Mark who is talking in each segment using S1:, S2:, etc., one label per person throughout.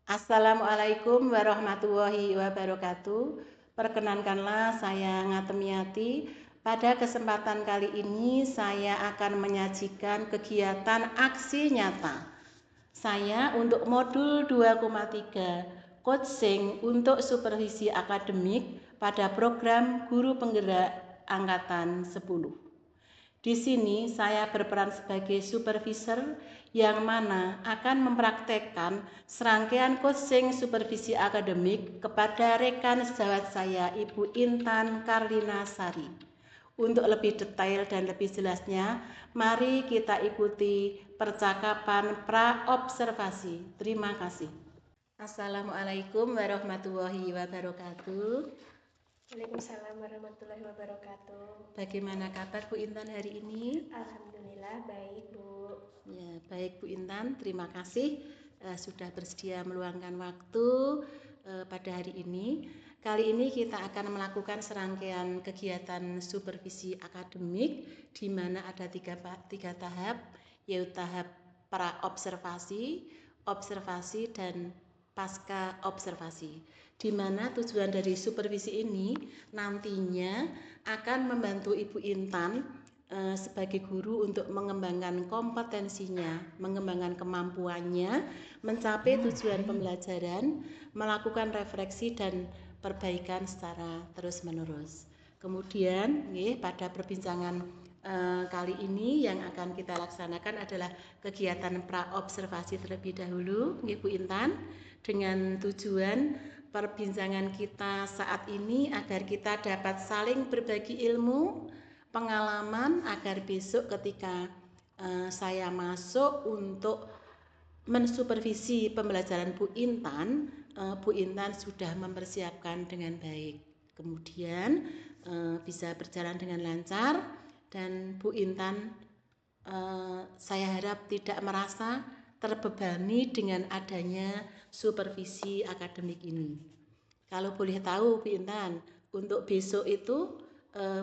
S1: Assalamualaikum warahmatullahi wabarakatuh. Perkenankanlah saya Ngatemiati. Pada kesempatan kali ini saya akan menyajikan kegiatan aksi nyata. Saya untuk modul 2,3 coaching untuk supervisi akademik pada program Guru Penggerak Angkatan 10. Di sini saya berperan sebagai supervisor yang mana akan mempraktekkan serangkaian coaching supervisi akademik kepada rekan sejawat saya Ibu Intan Karlina Sari. Untuk lebih detail dan lebih jelasnya, mari kita ikuti percakapan pra-observasi. Terima kasih. Assalamualaikum warahmatullahi wabarakatuh.
S2: Waalaikumsalam warahmatullahi wabarakatuh.
S1: Bagaimana kabar Bu Intan hari ini?
S2: Alhamdulillah baik Bu.
S1: Ya, baik Bu Intan, terima kasih sudah bersedia meluangkan waktu pada hari ini. Kali ini kita akan melakukan serangkaian kegiatan supervisi akademik di mana ada tiga tahap, yaitu tahap pra-observasi, observasi, dan pasca observasi. Di mana tujuan dari supervisi ini nantinya akan membantu Ibu Intan sebagai guru untuk mengembangkan kompetensinya, mengembangkan kemampuannya, mencapai tujuan pembelajaran, melakukan refleksi dan perbaikan secara terus-menerus. Kemudian, pada perbincangan kali ini yang akan kita laksanakan adalah kegiatan pra-observasi terlebih dahulu, Bu Intan, dengan tujuan perbincangan kita saat ini agar kita dapat saling berbagi ilmu, pengalaman agar besok ketika saya masuk untuk mensupervisi pembelajaran Bu Intan sudah mempersiapkan dengan baik. Kemudian bisa berjalan dengan lancar dan Bu Intan saya harap tidak merasa terbebani dengan adanya supervisi akademik ini. Kalau boleh tahu Bu Intan, untuk besok itu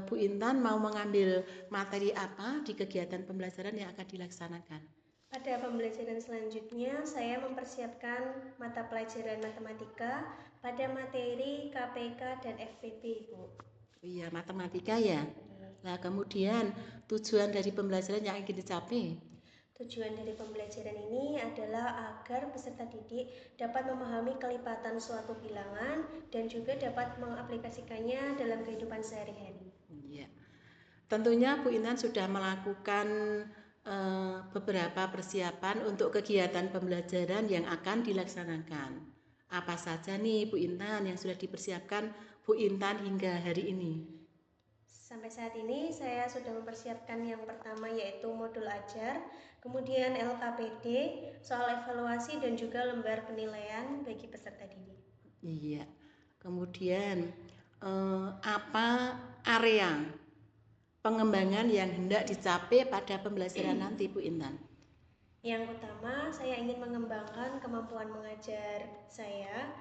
S1: Bu Intan mau mengambil materi apa di kegiatan pembelajaran yang akan dilaksanakan?
S2: Pada pembelajaran selanjutnya saya mempersiapkan mata pelajaran matematika pada materi KPK dan FPB Bu.
S1: Iya, matematika ya. Nah, kemudian tujuan dari pembelajaran yang ingin dicapai?
S2: Tujuan dari pembelajaran ini adalah agar peserta didik dapat memahami kelipatan suatu bilangan dan juga dapat mengaplikasikannya dalam kehidupan sehari-hari.
S1: Ya. Tentunya Bu Intan sudah melakukan beberapa persiapan untuk kegiatan pembelajaran yang akan dilaksanakan. Apa saja nih Bu Intan yang sudah dipersiapkan Bu Intan hingga hari ini?
S2: Sampai saat ini saya sudah mempersiapkan yang pertama yaitu modul ajar, kemudian LKPD, soal evaluasi dan juga lembar penilaian bagi peserta didik.
S1: Iya. Kemudian apa area pengembangan yang hendak dicapai pada pembelajaran nanti Bu Intan?
S2: Yang utama saya ingin mengembangkan kemampuan mengajar saya,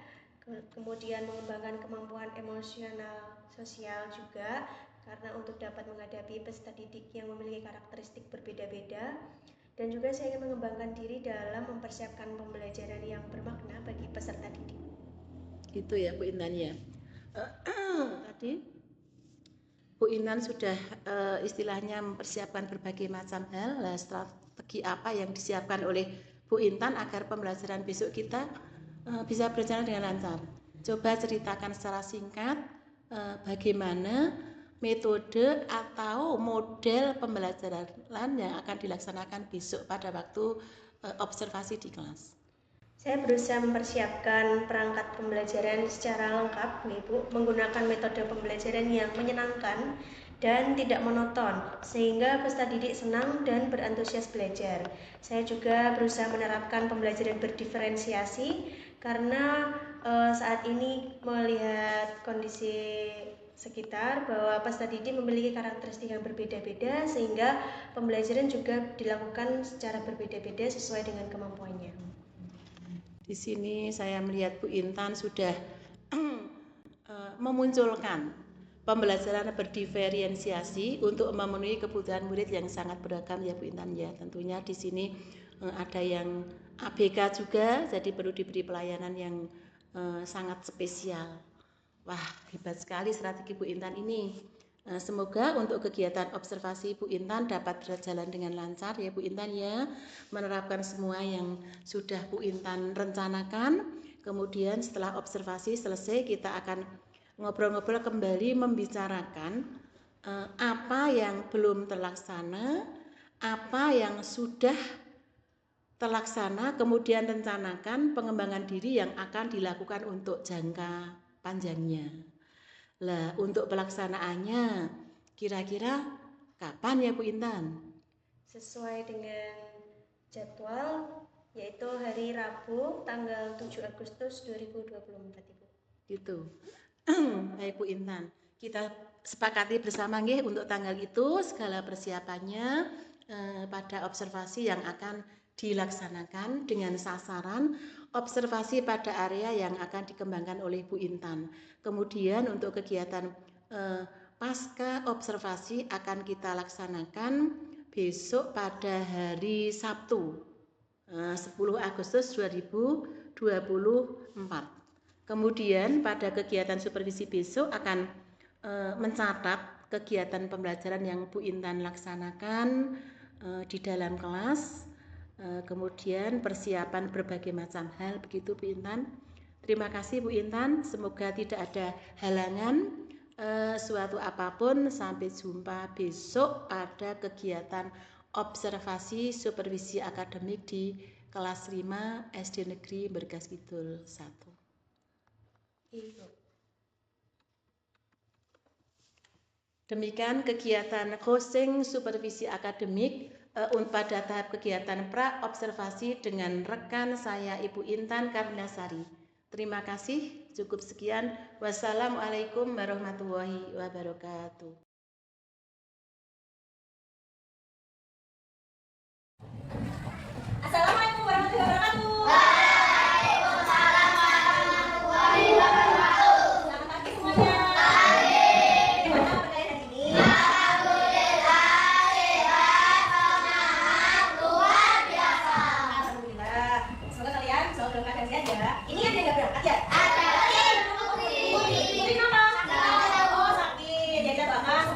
S2: kemudian mengembangkan kemampuan emosional sosial juga, karena untuk dapat menghadapi peserta didik yang memiliki karakteristik berbeda-beda, dan juga saya ingin mengembangkan diri dalam mempersiapkan pembelajaran yang bermakna bagi peserta didik.
S1: Itu ya Bu Intan ya. Tadi Bu Intan sudah istilahnya mempersiapkan berbagai macam hal. Strategi apa yang disiapkan oleh Bu Intan agar pembelajaran besok kita bisa berjalan dengan lancar? Coba ceritakan secara singkat bagaimana metode atau model pembelajaran yang akan dilaksanakan besok pada waktu observasi di kelas.
S2: Saya berusaha mempersiapkan perangkat pembelajaran secara lengkap, Ibu, menggunakan metode pembelajaran yang menyenangkan dan tidak monoton, sehingga peserta didik senang dan berantusias belajar. Saya juga berusaha menerapkan pembelajaran berdiferensiasi, karena saat ini melihat kondisi sekitar bahwa peserta didik memiliki karakteristik yang berbeda-beda, sehingga pembelajaran juga dilakukan secara berbeda-beda sesuai dengan kemampuannya.
S1: Di sini saya melihat Bu Intan sudah memunculkan pembelajaran berdiferensiasi untuk memenuhi kebutuhan murid yang sangat beragam ya Bu Intan ya. Tentunya di sini ada yang ABK juga, jadi perlu diberi pelayanan yang sangat spesial. Wah, hebat sekali strategi Bu Intan ini. Semoga untuk kegiatan observasi Bu Intan dapat berjalan dengan lancar ya Bu Intan ya, menerapkan semua yang sudah Bu Intan rencanakan. Kemudian setelah observasi selesai kita akan ngobrol-ngobrol kembali membicarakan apa yang belum terlaksana, apa yang sudah terlaksana, kemudian rencanakan pengembangan diri yang akan dilakukan untuk jangka panjangnya. Lah, untuk pelaksanaannya kira-kira kapan ya Bu Intan?
S2: Sesuai dengan jadwal, yaitu hari Rabu tanggal 7 Agustus 2024 Ibu.
S1: Gitu. Baik Bu Intan, kita sepakati bersama nggih untuk tanggal itu segala persiapannya pada observasi yang akan dilaksanakan dengan sasaran observasi pada area yang akan dikembangkan oleh Bu Intan. Kemudian untuk kegiatan pasca observasi akan kita laksanakan besok pada hari Sabtu 10 Agustus 2024. Kemudian pada kegiatan supervisi besok akan mencatat kegiatan pembelajaran yang Bu Intan laksanakan di dalam kelas. Kemudian persiapan berbagai macam hal, begitu Bu Intan. Terima kasih Bu Intan, semoga tidak ada halangan suatu apapun. Sampai jumpa besok pada kegiatan observasi supervisi akademik di kelas 5 SD Negeri Bergas Kidul 1. Demikian kegiatan coaching supervisi akademik pada tahap kegiatan pra-observasi dengan rekan saya Ibu Intan Karnasari. Terima kasih, cukup sekian. Wassalamualaikum warahmatullahi wabarakatuh.
S3: Assalamualaikum warahmatullahi wabarakatuh. Sakit,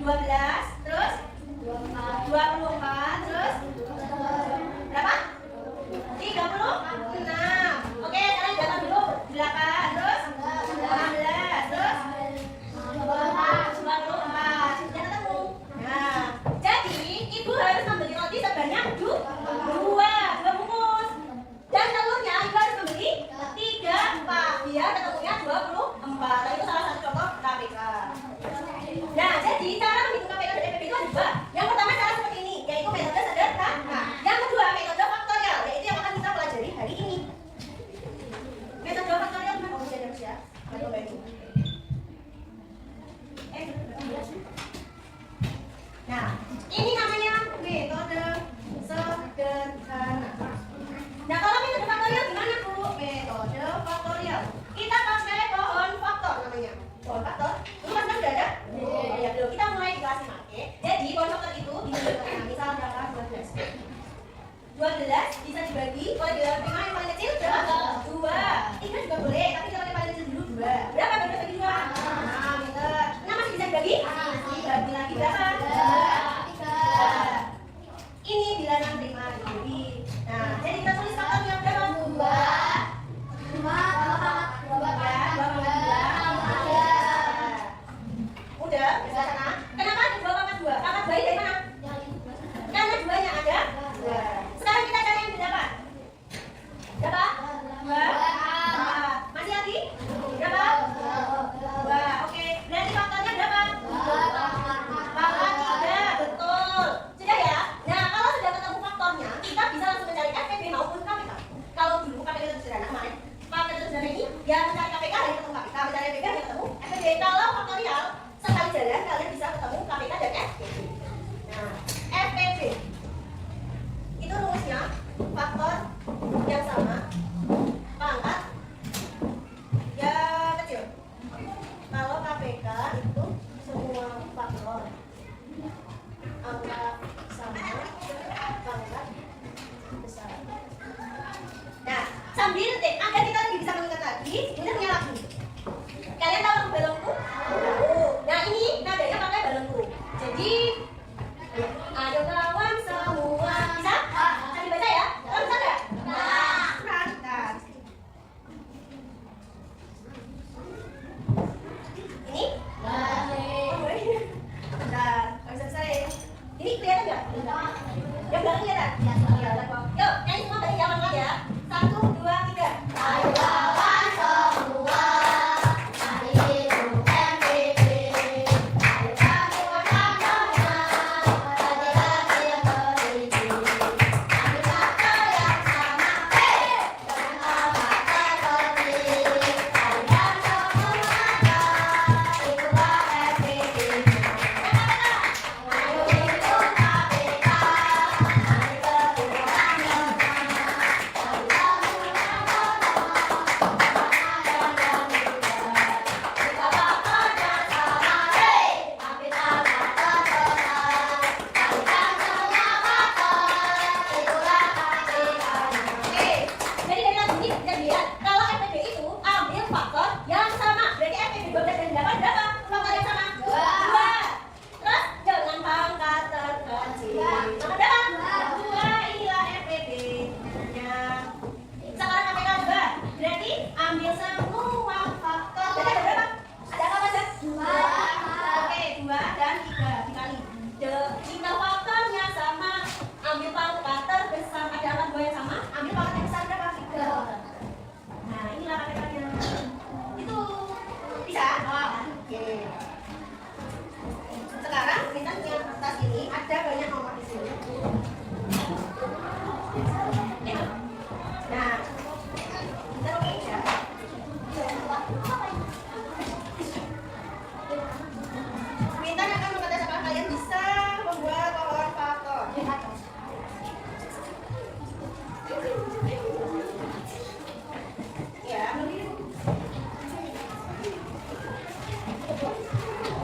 S2: 12, terus 24, terus berapa? 36. Oke, sekarang jawab dulu. 8, terus 16, terus 24. Sudah ketemu. Nah, jadi ibu harus membeli roti sebanyak 2 bungkus. Dan telurnya ibu harus membeli 3 empat. Biar ketemunya 24. Dan itu salah satu contoh KPK. Nah, jadi cara menghitung KPK dan FPP itu ada 2. Yang pertama cara seperti ini, yaitu metode sederhana. Yang kedua metode faktorial, yaitu yang akan kita pelajari hari ini. Metode faktorial gimana kamu belajar ya? Nah, ini namanya metode sederhana. Nah, kalau metode faktorial gimana, Bu? Metode faktorial. Kita pakai pohon faktor namanya. Pohon faktor. Ini kan sudah ada? Ya, belum. Kita mulai di kelas 5, oke? Jadi, pohon faktor itu dibagi, misal berapa? 12. 12 bisa dibagi oleh bilangan prima yang paling kecil berapa? 2. 3 juga boleh, tapi kita pakai paling kecil dulu 2. Berapa 12 bagi 2? 6 meter. 6 masih bisa dibagi? Bagi lagi berapa? 3. Ini bilangan prima dibagi. Nah, jadi kita tulis faktornya berapa? 2. 2. Udah, bisa sana. Kenapa ada 2 pangkat 2? Pangkat 2 dari mana? Karena 2-nya ada 2. Sekarang kita cari yang berapa? Berapa? 2. Masih lagi? Berapa? 2. Oke, berarti faktornya berapa? Pangkat 3. Betul. Sudah ya? Nah, kalau sudah ketemu faktornya, kita bisa langsung mencari FPP maupun KPK. Kalau dulu KPK itu sederhana kemarin, faktor itu sederhana ini, ya mencari KPK dan ketemu KPK, mencari FPP dan ketemu FPP. Kalau faktorial, sekali jalan kalian bisa ketemu KPK dan FPP. Nah, FPP itu rumusnya faktor yang sama, pangkat yang kecil. Kalau KPK itu semua faktor angka sama, pangkat besar. Nah, sambil agar kita lebih bisa mengingat lagi, kita punya lagu. Kalian tahu lagu balonku? Nah, ini nadanya pakai balonku. Jadi ayo kawan semua, bisa? Sambil baca ya? Kalian bisa nggak? Nah. Ini? Bentar, nggak bisa selesai. Ini kelihatan nggak? Yang belakang kelihatan? Iya, yuk, nyanyi semua balik jalan lagi ya. 1, 2, 3. Ayo kawan semua.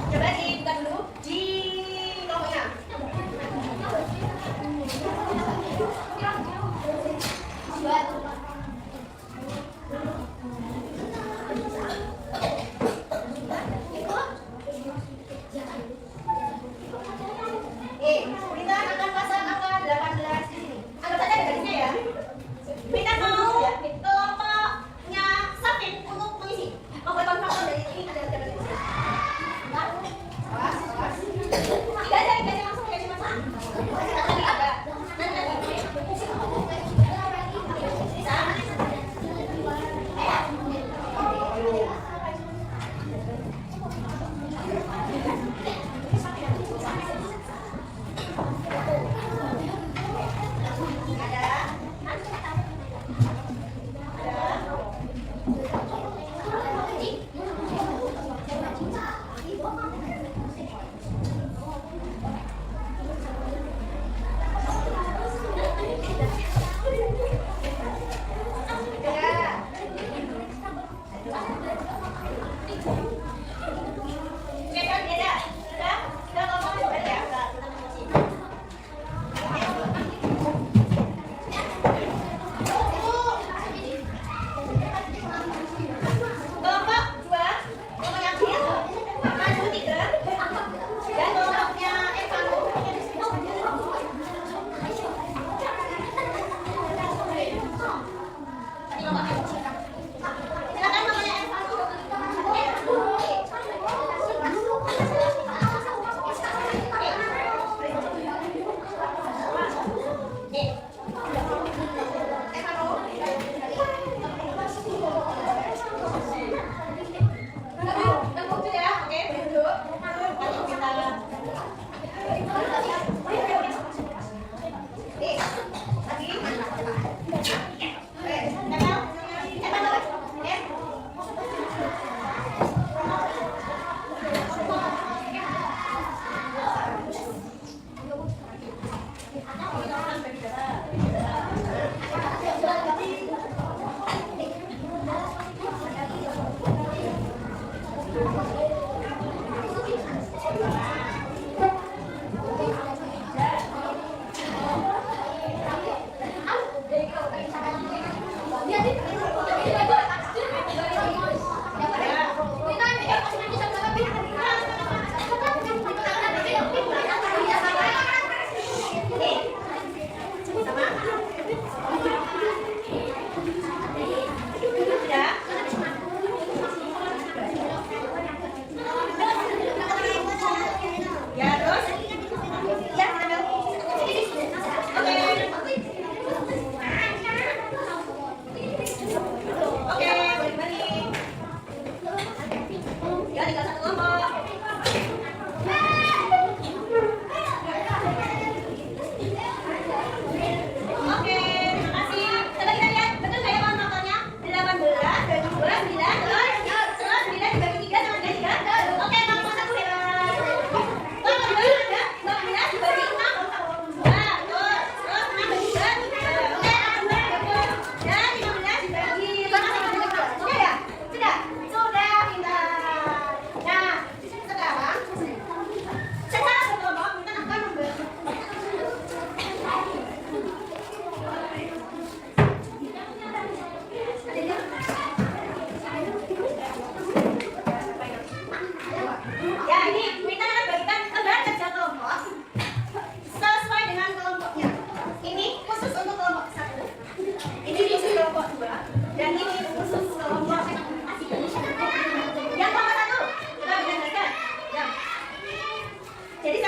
S2: Coba dibuka dulu di kelompoknya.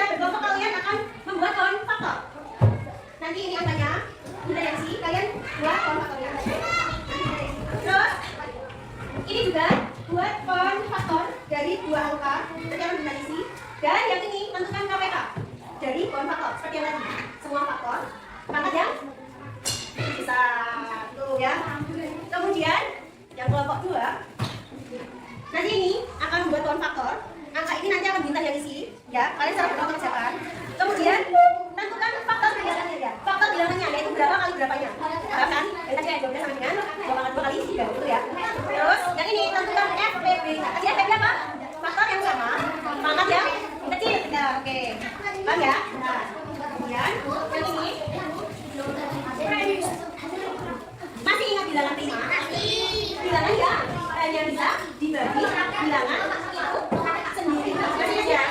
S2: berkelompok kalian akan membuat kawan faktor. Nanti ini angkanya, Bunda Yansi, kalian buat kawan faktornya. Terus, ini juga buat kawan faktor dari 2 angka, seperti yang Bunda isi. Dan yang ini tentukan KPK dari kawan faktor, seperti yang tadi. Semua faktor, pangkat yang bisa tuh ya. Kemudian yang kelompok 2, nanti ini akan membuat kawan faktor. Angka ini nanti akan bintang yang isi, ya. Kalian secara berkelompok kerjakan. Kemudian tentukan faktor bilangannya ya. Faktor bilangannya yaitu berapa kali berapanya. Kan? Yang tadi ada 12 sama dengan 2 kali 3 gitu ya. Terus yang ini tentukan FPB. Nah, tadi FPB apa? Faktor yang sama, pangkat yang kecil. Ya, oke. Paham ya? Nah, kemudian yang ini masih ingat bilangan prima? Bilangan ya hanya bisa dibagi bilangan itu sendiri. Masih ingat ya?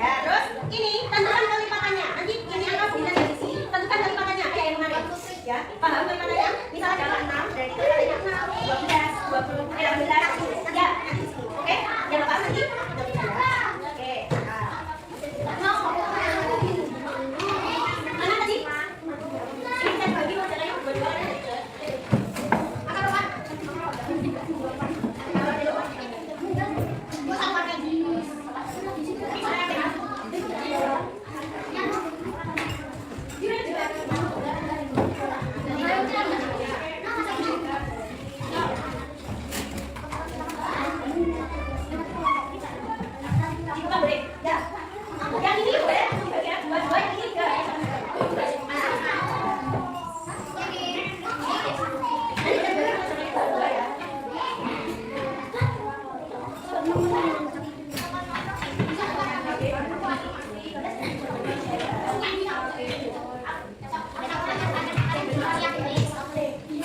S2: Ya, terus ini tentukan kelipatannya. Nanti ini angka bintang yang isi, tentukan kelipatannya kayak yang kemarin. Ya, paham kelipatannya? Misalnya ada 6 dari kelipatannya 6, 12, 20, 18. Ya, nanti di sini. Oke? Yang apa nanti? Oke. Nah. Mana tadi? Ini saya bagi pelajarannya berdua. Yang ini boleh dibagi ya, dua-dua yang ini juga.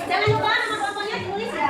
S2: Jangan lupa nama kelompoknya ditulis ya.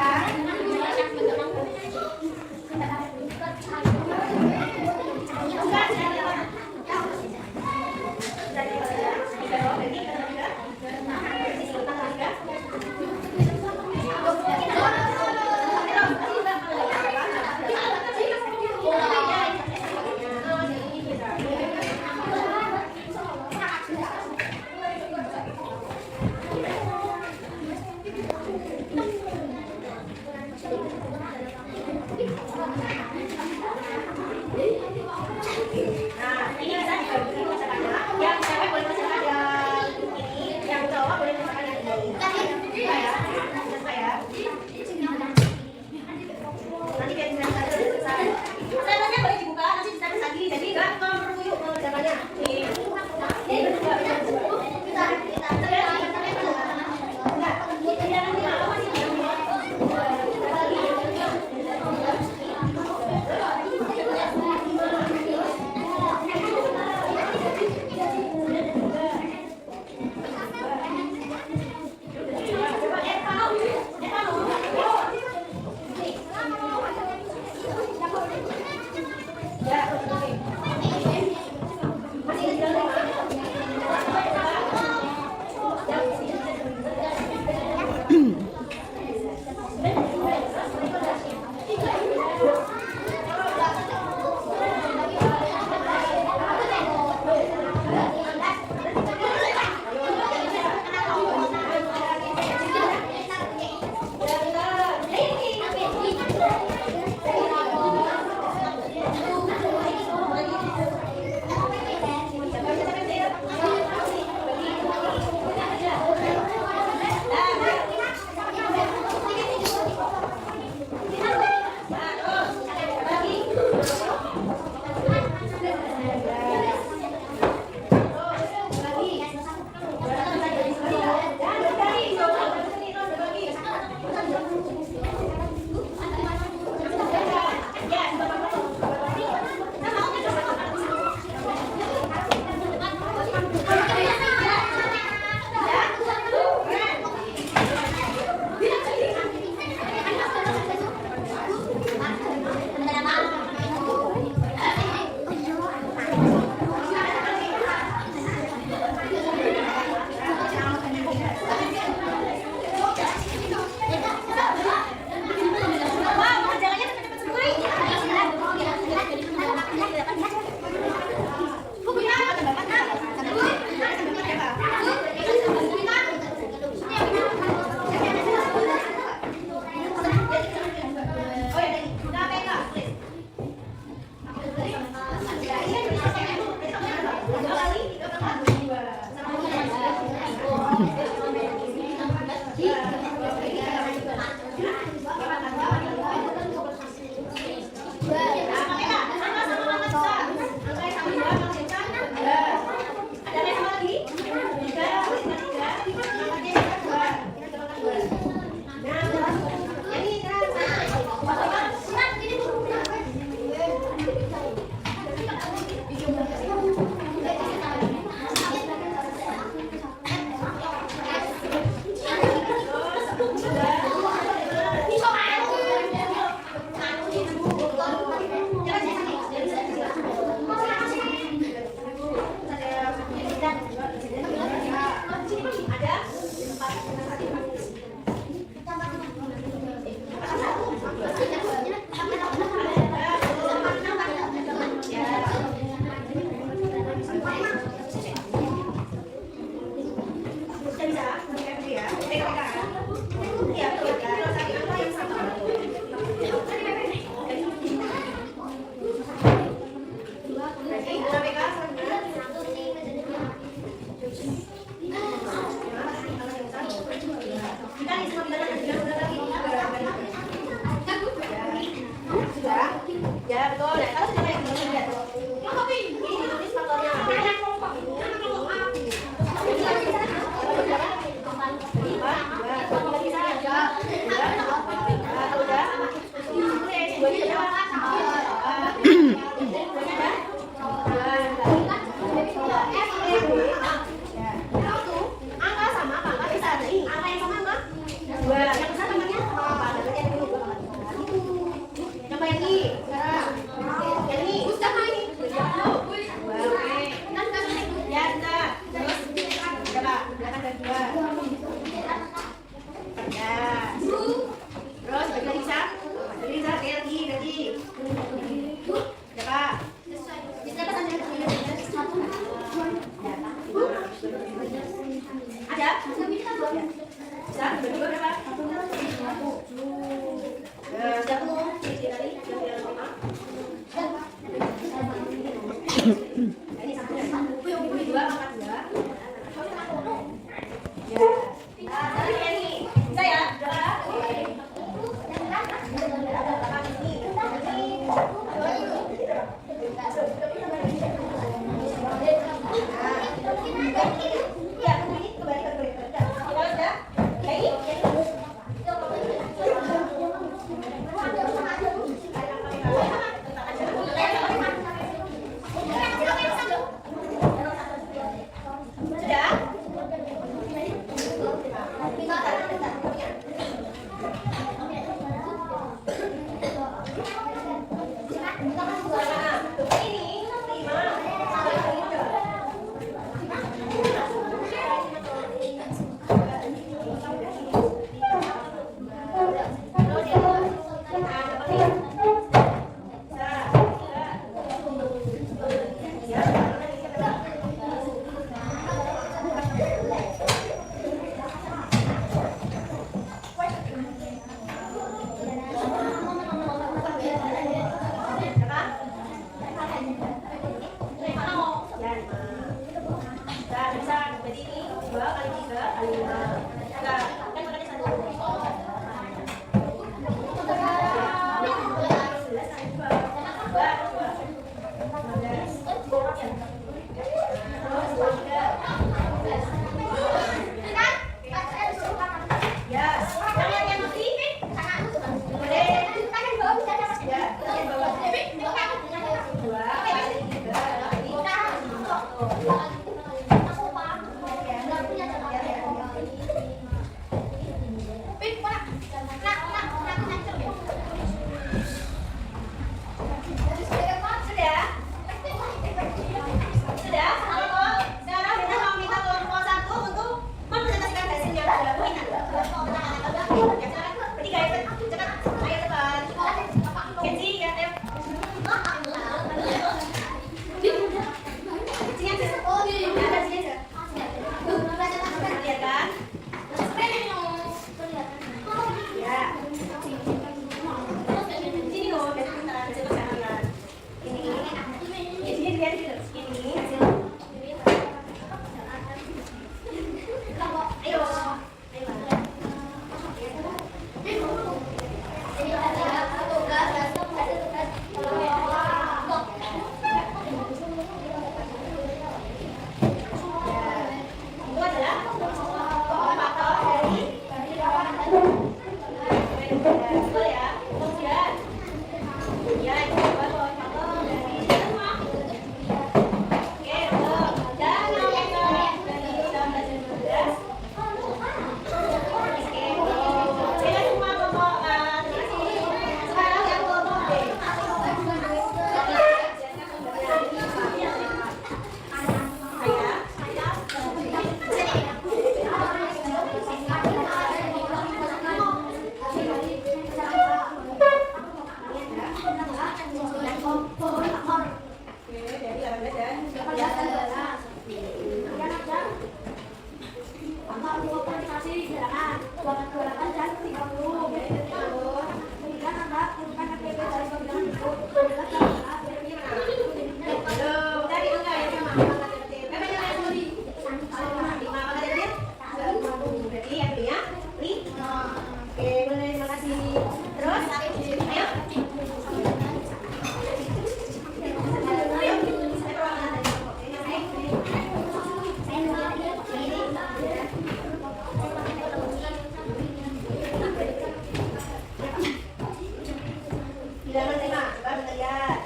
S2: Bilangan 5, coba kita lihat.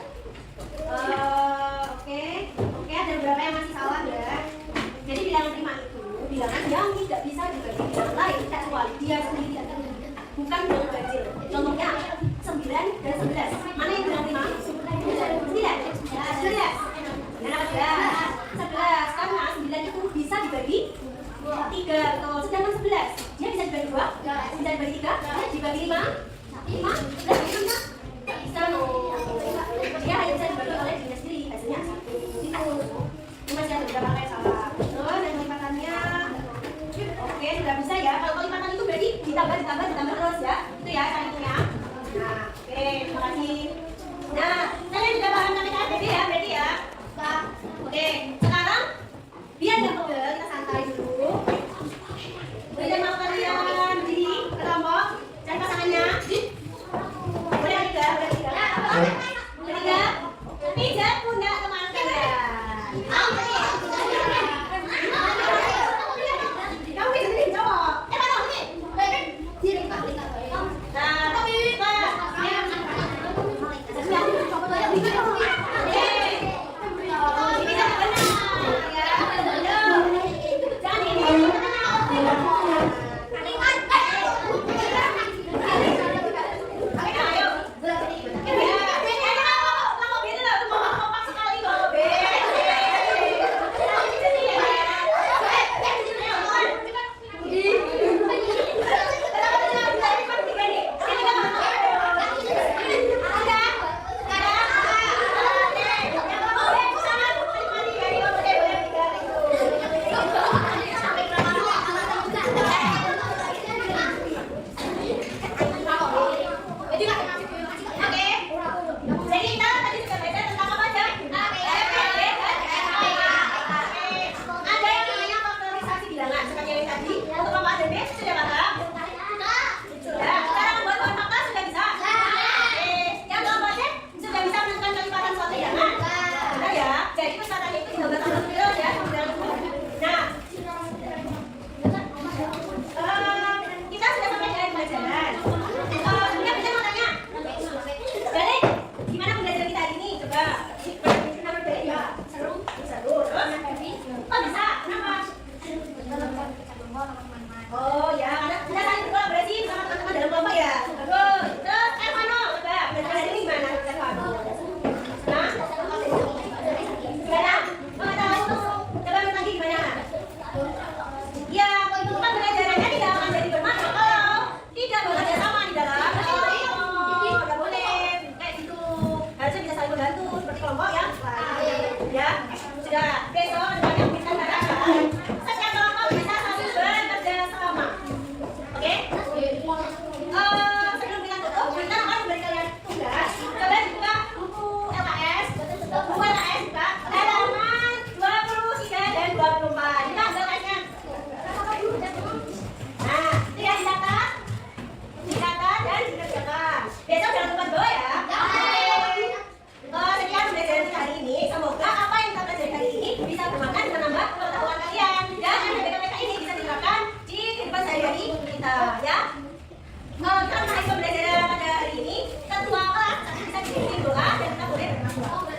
S2: Oke. 3, betul. Sedangkan 11, dia bisa dibagi 2, bisa dibagi 3, dibagi 5, 5, udah bisa. Bisa loh. Dia hanya bisa dibagi oleh dirinya sendiri, hasilnya 1. Ini masih ada beberapa yang salah. Terus dan kelipatannya, oke sudah bisa ya. Kalau kelipatan itu berarti ditambah terus ya. Itu ya cara hitungnya. Nah, oke, terima kasih. Nah, kalian sudah paham sampai saat ini ya, berarti ya. Oke, sekarang biar nggak pegel, kita santai dulu. Boleh mau kalian di kelompok cari pasangannya. Boleh tiga, pijat pundak teman kalian. Kamu pijatin cowok. Mana ini? Nah, tapi Pak. Oh ya, karena kita saling berkolaborasi bersama teman-teman dalam kelompok ya. Bagus. Terus Ervano, coba belajar hari ini gimana Ervano? Nah, gimana? Tahu? Coba lagi gimana? Ya, itu kan pelajarannya tidak akan jadi bermakna kalau tidak bekerja sama di dalam. Oh, nggak boleh kayak gitu. Harusnya bisa saling membantu seperti kelompok ya. Ya, sudah. Besok banyak kita belajar. Setiap kelompok bisa saling bekerja sama. Oke? Sebelum kita tutup, kita akan memberi kalian tugas. Coba dibuka buku LKS. Buku LKS buka halaman 23 dan 24. Kita ambil LKS-nya. Nah, itu ya dicatat dan dikerjakan. Besok jangan lupa doa ya. Sekian pembelajaran kita hari ini. Semoga apa yang kita pelajari hari ini bisa bermanfaat dan menambah pengetahuan kalian. Dan BK ini bisa diterapkan di kehidupan sehari-hari kita ya. Kita mengakhiri pembelajaran pada hari ini. Ketua kelas bisa dipimpin doa dan kita boleh berdoa.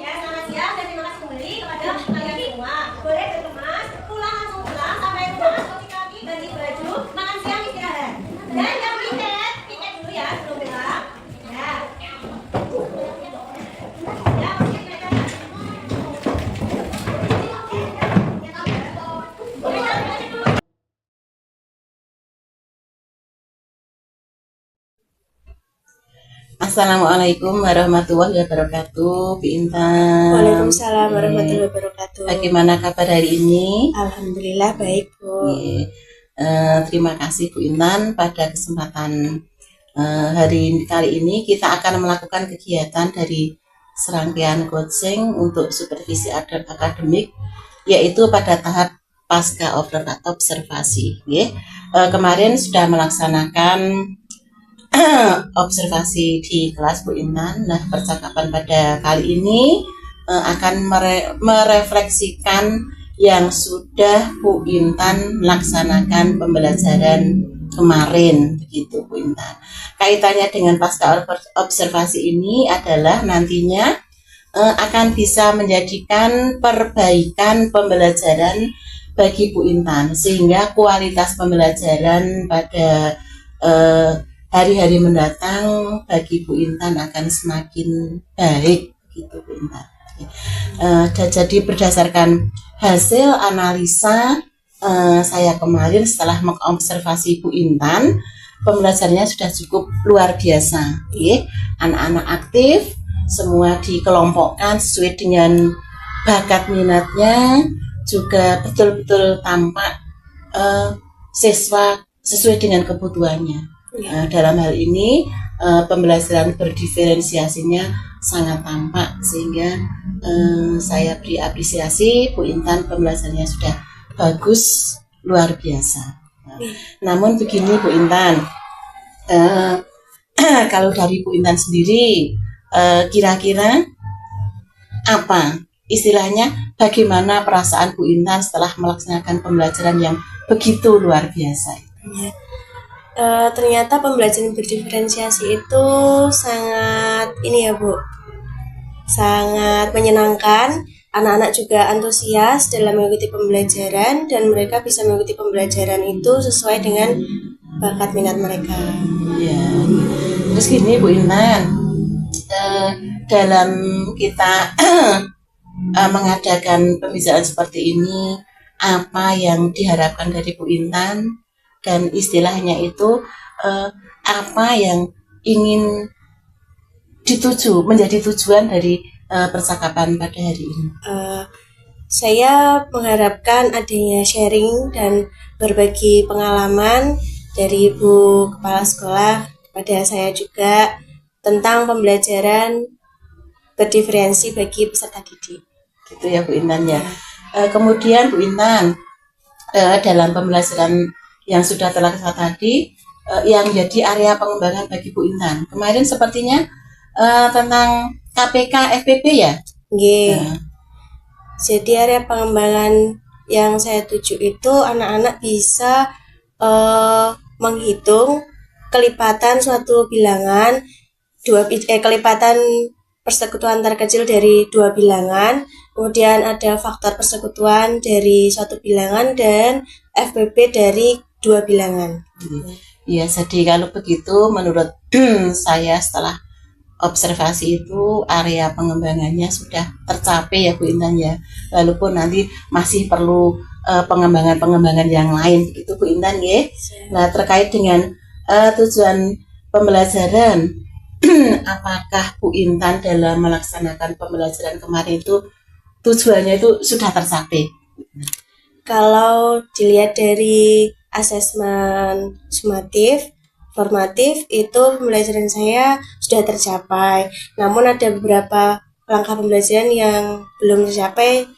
S2: Ya, selamat siang dan terima kasih kembali kepada kalian semua. Boleh berkemas, pulang langsung pulang sampai rumah, cuci kaki, ganti baju, makan siang, istirahat. Dan yang tiket dulu ya sebelum pulang. Ya. Ya, oke, mereka.
S1: Assalamualaikum warahmatullahi wabarakatuh, Bu Intan.
S2: Waalaikumsalam warahmatullahi wabarakatuh.
S1: Bagaimana kabar hari ini?
S2: Alhamdulillah baik, Bu.
S1: Terima kasih Bu Intan. Pada kesempatan hari kali ini kita akan melakukan kegiatan dari serangkaian coaching untuk supervisi akademik, yaitu pada tahap pasca observasi. Kemarin sudah melaksanakan
S3: observasi di kelas Bu Intan. Nah, percakapan pada kali ini akan merefleksikan yang sudah Bu Intan laksanakan pembelajaran kemarin, begitu Bu Intan. Kaitannya dengan pasca observasi ini adalah nantinya akan bisa menjadikan perbaikan pembelajaran bagi Bu Intan, sehingga kualitas pembelajaran pada hari-hari mendatang bagi Bu Intan akan semakin baik, gitu Bu Intan. Jadi berdasarkan hasil analisa saya kemarin setelah mengobservasi Bu Intan, pembelajarannya sudah cukup luar biasa. Anak-anak aktif, semua dikelompokkan sesuai dengan bakat minatnya, juga betul-betul tampak siswa sesuai dengan kebutuhannya. Dalam hal ini pembelajaran berdiferensiasinya sangat tampak, sehingga saya beri apresiasi Bu Intan, pembelajarannya sudah bagus, luar biasa. Namun begini Bu Intan, kalau dari Bu Intan sendiri kira-kira apa istilahnya, bagaimana perasaan Bu Intan setelah melaksanakan pembelajaran yang begitu luar biasa?
S2: Ternyata pembelajaran berdiferensiasi itu sangat ini ya Bu, sangat menyenangkan. Anak-anak juga antusias dalam mengikuti pembelajaran, dan mereka bisa mengikuti pembelajaran itu sesuai dengan bakat minat mereka.
S3: Ya. Terus gini Bu Intan, dalam kita mengadakan pembicaraan seperti ini, apa yang diharapkan dari Bu Intan, dan istilahnya itu apa yang ingin dituju, menjadi tujuan dari percakapan pada hari ini?
S2: Saya mengharapkan adanya sharing dan berbagi pengalaman dari Ibu Kepala Sekolah pada saya juga tentang pembelajaran berdiferensi bagi peserta didik.
S3: Gitu ya Bu Intan ya. Kemudian Bu Intan, dalam pembelajaran yang sudah terlaksana tadi, yang jadi area pengembangan bagi Bu Intan kemarin sepertinya tentang KPK FPP ya?
S2: Jadi area pengembangan yang saya tuju itu anak-anak bisa menghitung kelipatan suatu bilangan, kelipatan persekutuan terkecil dari dua bilangan, kemudian ada faktor persekutuan dari suatu bilangan, dan FPP dari dua bilangan.
S3: Iya, jadi kalau begitu menurut saya setelah observasi itu area pengembangannya sudah tercapai ya Bu Intan ya, walaupun nanti masih perlu pengembangan-pengembangan yang lain, begitu Bu Intan ya. Nah, terkait dengan tujuan pembelajaran, apakah Bu Intan dalam melaksanakan pembelajaran kemarin itu tujuannya itu sudah tercapai?
S2: Kalau dilihat dari asesmen sumatif, formatif, itu pembelajaran saya sudah tercapai. Namun ada beberapa langkah pembelajaran yang belum tercapai,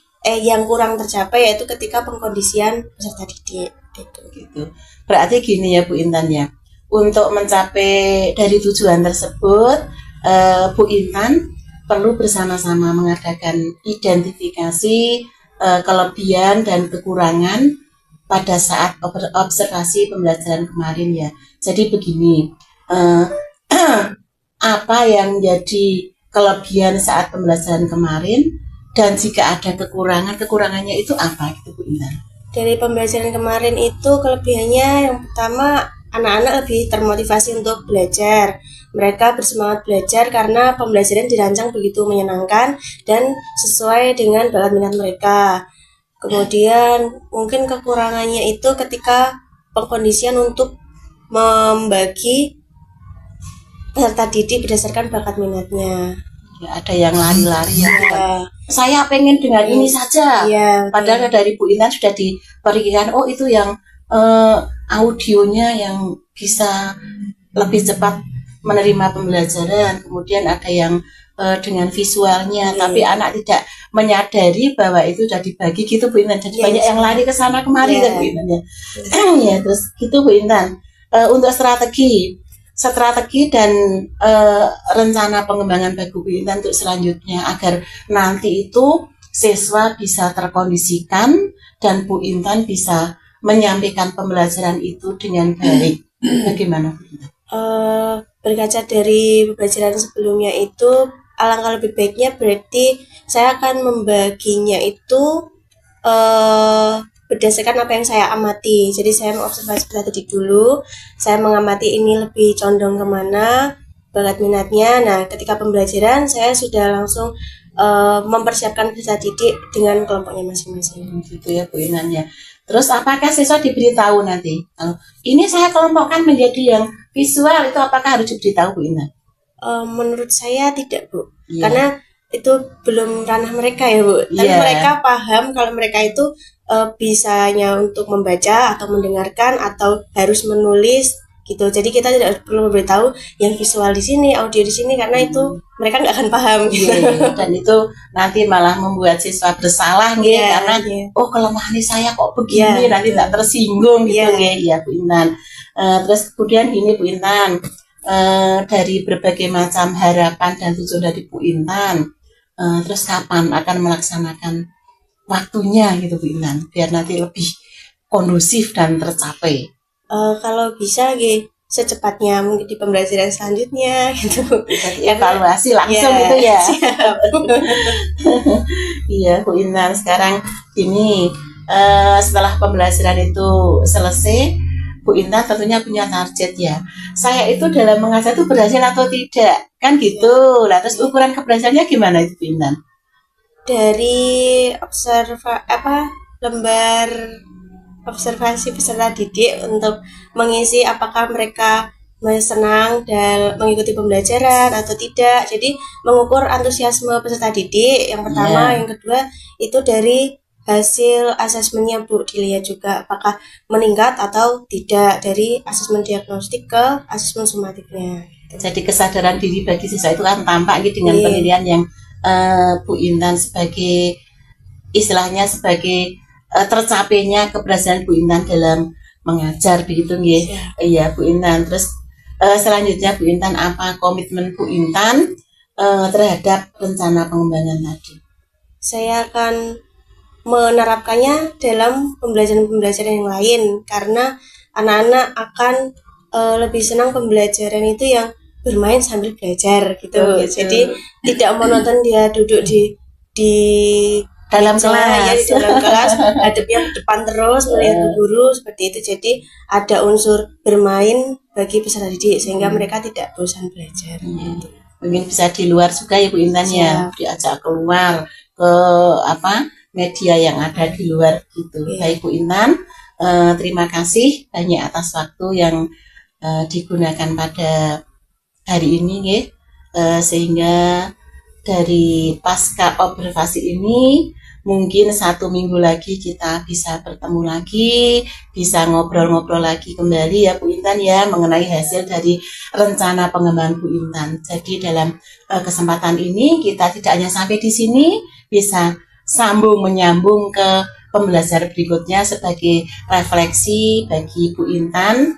S2: yang kurang tercapai, yaitu ketika pengkondisian peserta didik.
S3: Gitu. Berarti gini ya Bu Intan ya, untuk mencapai dari tujuan tersebut, Bu Intan perlu bersama-sama mengadakan identifikasi kelebihan dan kekurangan pada saat observasi pembelajaran kemarin ya. Jadi begini, apa yang jadi kelebihan saat pembelajaran kemarin, dan jika ada kekurangannya itu apa gitu Bu Intan?
S2: Dari pembelajaran kemarin itu kelebihannya yang pertama, anak-anak lebih termotivasi untuk belajar. Mereka bersemangat belajar karena pembelajaran dirancang begitu menyenangkan dan sesuai dengan bakat minat mereka. Kemudian mungkin kekurangannya itu ketika pengkondisian untuk membagi peserta didik berdasarkan bakat minatnya.
S3: Ya, ada yang lari-lari ya. Saya pengen dengan ini saja.
S2: Ya,
S3: padahal dari Bu Intan sudah diberikan, oh itu yang audionya yang bisa lebih cepat menerima pembelajaran. Kemudian ada yang dengan visualnya, tapi anak tidak menyadari bahwa itu sudah dibagi gitu Bu Intan. Jadi banyak yang lari ke sana kemari kan Bu Intan ya. Ya, terus gitu Bu Intan. Untuk strategi strategi dan rencana pengembangan bagi Bu Intan untuk selanjutnya agar nanti itu siswa bisa terkondisikan dan Bu Intan bisa menyampaikan pembelajaran itu dengan baik. Bagaimana Bu Intan?
S2: Berkaca dari pembelajaran sebelumnya itu, alangkah lebih baiknya berarti saya akan membaginya itu berdasarkan apa yang saya amati. Jadi saya mengobservasi peserta didik dulu, saya mengamati ini lebih condong kemana, bakat minatnya. Nah, ketika pembelajaran saya sudah langsung mempersiapkan peserta didik dengan kelompoknya masing-masing.
S3: Gitu ya Bu Intan ya. Terus apakah siswa diberitahu nanti? Ini saya kelompokkan menjadi yang visual, itu apakah harus diberitahu Bu Intan?
S2: Menurut saya tidak, Bu.
S3: Iya.
S2: Karena itu belum ranah mereka ya, Bu. Tapi
S3: Iya.
S2: mereka paham kalau mereka itu bisanya untuk membaca atau mendengarkan atau harus menulis gitu. Jadi kita tidak perlu memberitahu yang visual di sini, audio di sini, karena itu mereka nggak akan paham gitu.
S3: Iya, dan itu nanti malah membuat siswa bersalah gitu,
S2: Iya,
S3: karena
S2: iya.
S3: oh kelemahan saya kok begini,
S2: Iya,
S3: nanti
S2: betul.
S3: tak tersinggung gitu
S2: Iya.
S3: ya Bu Intan. Terus kemudian gini Bu Intan, dari berbagai macam harapan dan tujuan dari Bu Intan, terus kapan akan melaksanakan waktunya gitu Bu Intan, biar nanti lebih kondusif dan tercapai.
S2: Kalau bisa secepatnya mungkin di pembelajaran selanjutnya gitu.
S3: Jadi evaluasi langsung
S2: Iya,
S3: gitu ya.
S2: siap.
S3: Iya Bu Intan, sekarang ini setelah pembelajaran itu selesai, Bu Intan tentunya punya target ya. Saya itu dalam mengajar itu berhasil atau tidak, kan gitu. Lah terus ukuran keberhasilannya gimana itu Bu Intan?
S2: Dari lembar observasi peserta didik untuk mengisi apakah mereka senang dan mengikuti pembelajaran atau tidak. Jadi mengukur antusiasme peserta didik yang pertama,
S3: Iya.
S2: yang kedua itu dari hasil asesmennya Bu, dilihat juga apakah meningkat atau tidak dari asesmen diagnostik ke asesmen somatiknya.
S3: Jadi kesadaran diri bagi siswa itu kan tampak gitu dengan
S2: Iya.
S3: penilaian yang Bu Intan sebagai istilahnya sebagai tercapainya keberhasilan Bu Intan dalam mengajar begitu nggih. Iya Bu Intan. Terus selanjutnya Bu Intan, apa komitmen Bu Intan terhadap rencana pengembangan tadi?
S2: Saya akan menerapkannya dalam pembelajaran-pembelajaran yang lain, karena anak-anak akan lebih senang pembelajaran itu yang bermain sambil belajar gitu.
S3: Oh, gitu.
S2: Jadi tidak monoton dia duduk di
S3: Dalam
S2: meja,
S3: kelas.
S2: ya, di dalam kelas hadapnya ke depan terus melihat ke guru seperti itu. Jadi ada unsur bermain bagi peserta didik sehingga mereka tidak bosan belajar. Gitu.
S3: Mungkin bisa di luar juga ya Bu Intan ya, diajak keluar ke media yang ada di luar gitu. Baik Bu Intan, terima kasih banyak atas waktu yang digunakan pada hari ini ya, sehingga dari pasca observasi ini mungkin 1 minggu lagi kita bisa bertemu lagi, bisa ngobrol-ngobrol lagi kembali ya Bu Intan ya, mengenai hasil dari rencana pengembangan Bu Intan. Jadi dalam kesempatan ini kita tidak hanya sampai di sini, bisa menyambung ke pembelajaran berikutnya sebagai refleksi bagi Bu Intan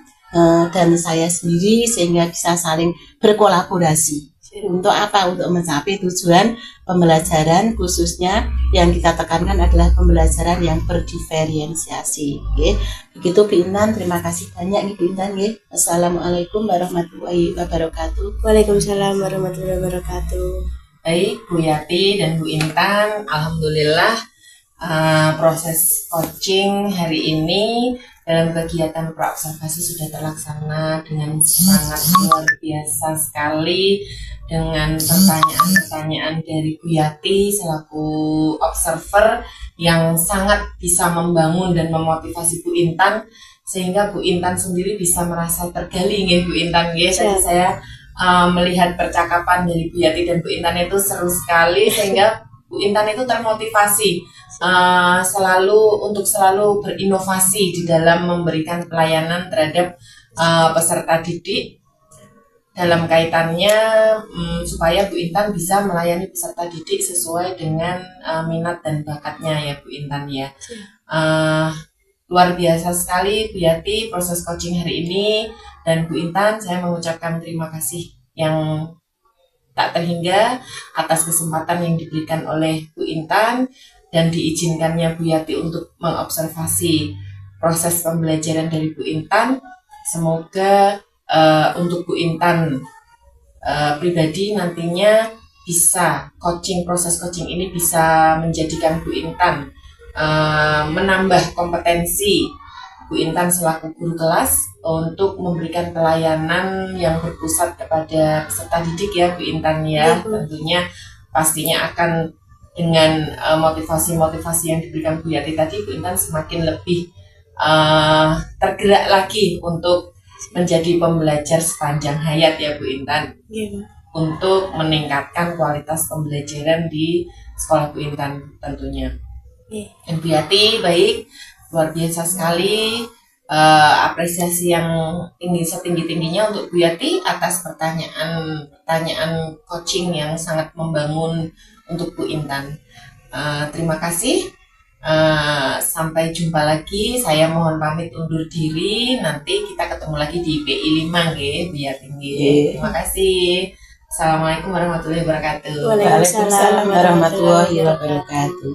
S3: dan saya sendiri, sehingga bisa saling berkolaborasi. Untuk apa? Untuk mencapai tujuan pembelajaran, khususnya yang kita tekankan adalah pembelajaran yang berdiferensiasi. Okay. Begitu Bu Intan, terima kasih banyak Bu Intan. Okay. Assalamualaikum warahmatullahi wabarakatuh.
S2: Waalaikumsalam warahmatullahi wabarakatuh.
S4: Baik Bu Yati dan Bu Intan, alhamdulillah proses coaching hari ini dalam kegiatan praobservasi sudah terlaksana dengan sangat luar biasa sekali, dengan pertanyaan-pertanyaan dari Bu Yati selaku observer yang sangat bisa membangun dan memotivasi Bu Intan, sehingga Bu Intan sendiri bisa merasa tergali nggih Bu Intan nggih. Tadi saya melihat percakapan dari Bu Yati dan Bu Intan itu seru sekali, sehingga Bu Intan itu termotivasi selalu berinovasi di dalam memberikan pelayanan terhadap peserta didik dalam kaitannya supaya Bu Intan bisa melayani peserta didik sesuai dengan minat dan bakatnya ya Bu Intan ya. Luar biasa sekali Bu Yati proses coaching hari ini, Dan Bu Intan, saya mengucapkan terima kasih yang tak terhingga atas kesempatan yang diberikan oleh Bu Intan dan diizinkannya Bu Yati untuk mengobservasi proses pembelajaran dari Bu Intan. Semoga untuk Bu Intan pribadi nantinya bisa proses coaching ini bisa menjadikan Bu Intan menambah kompetensi Bu Intan selaku guru kelas untuk memberikan pelayanan yang berpusat kepada peserta didik ya Bu Intan ya. Tentunya pastinya akan dengan motivasi-motivasi yang diberikan Bu Yati tadi, Bu Intan semakin lebih tergerak lagi untuk menjadi pembelajar sepanjang hayat ya Bu Intan. Untuk meningkatkan kualitas pembelajaran di sekolah Bu Intan tentunya. Dan Bu Yati baik, luar biasa sekali, apresiasi yang tinggi setinggi-tingginya untuk Bu Yati atas pertanyaan coaching yang sangat membangun untuk Bu Intan. Terima kasih, sampai jumpa lagi. Saya mohon pamit undur diri, nanti kita ketemu lagi di PI 5 nggih, Bu Yati nggih. Terima kasih. Assalamualaikum warahmatullahi wabarakatuh.
S3: Waalaikumsalam warahmatullahi wabarakatuh.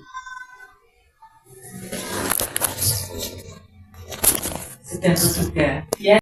S4: Sudah ya.